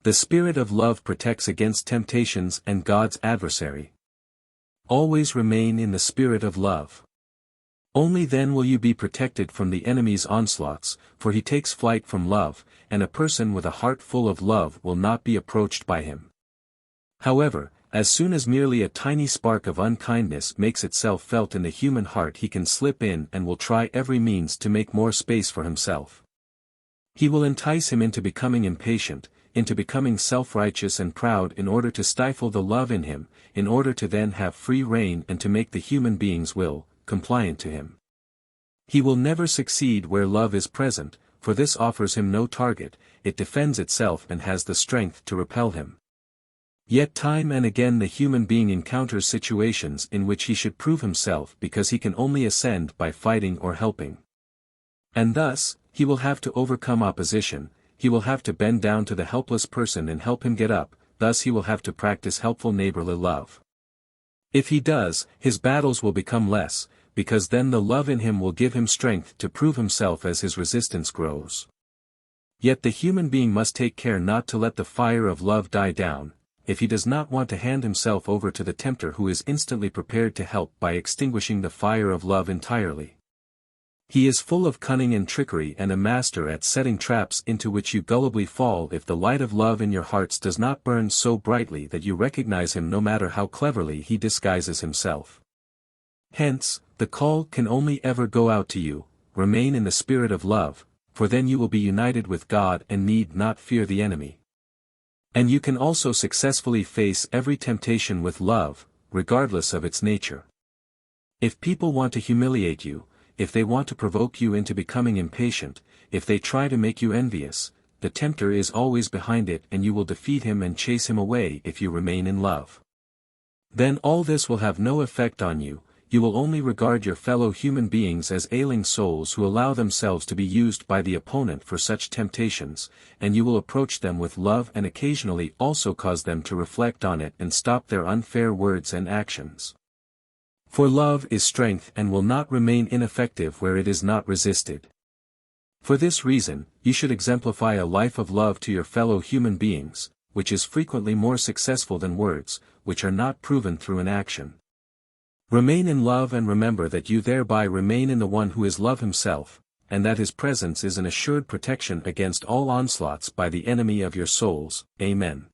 The spirit of love protects against temptations and God's adversary. Always remain in the spirit of love. Only then will you be protected from the enemy's onslaughts, for he takes flight from love, and a person with a heart full of love will not be approached by him. However, as soon as merely a tiny spark of unkindness makes itself felt in the human heart, he can slip in and will try every means to make more space for himself. He will entice him into becoming impatient, into becoming self-righteous and proud in order to stifle the love in him, in order to then have free rein and to make the human being's will compliant to him. He will never succeed where love is present, for this offers him no target, it defends itself and has the strength to repel him. Yet time and again the human being encounters situations in which he should prove himself because he can only ascend by fighting or helping. And thus, he will have to overcome opposition, he will have to bend down to the helpless person and help him get up, thus he will have to practice helpful neighborly love. If he does, his battles will become less, because then the love in him will give him strength to prove himself as his resistance grows. Yet the human being must take care not to let the fire of love die down, if he does not want to hand himself over to the tempter who is instantly prepared to help by extinguishing the fire of love entirely. He is full of cunning and trickery and a master at setting traps into which you gullibly fall if the light of love in your hearts does not burn so brightly that you recognize him no matter how cleverly he disguises himself. Hence, the call can only ever go out to you, remain in the spirit of love, for then you will be united with God and need not fear the enemy. And you can also successfully face every temptation with love, regardless of its nature. If people want to humiliate you, if they want to provoke you into becoming impatient, if they try to make you envious, the tempter is always behind it and you will defeat him and chase him away if you remain in love. Then all this will have no effect on you, you will only regard your fellow human beings as ailing souls who allow themselves to be used by the opponent for such temptations, and you will approach them with love and occasionally also cause them to reflect on it and stop their unfair words and actions. For love is strength and will not remain ineffective where it is not resisted. For this reason, you should exemplify a life of love to your fellow human beings, which is frequently more successful than words, which are not proven through an action. Remain in love and remember that you thereby remain in the one who is love himself, and that his presence is an assured protection against all onslaughts by the enemy of your souls. Amen.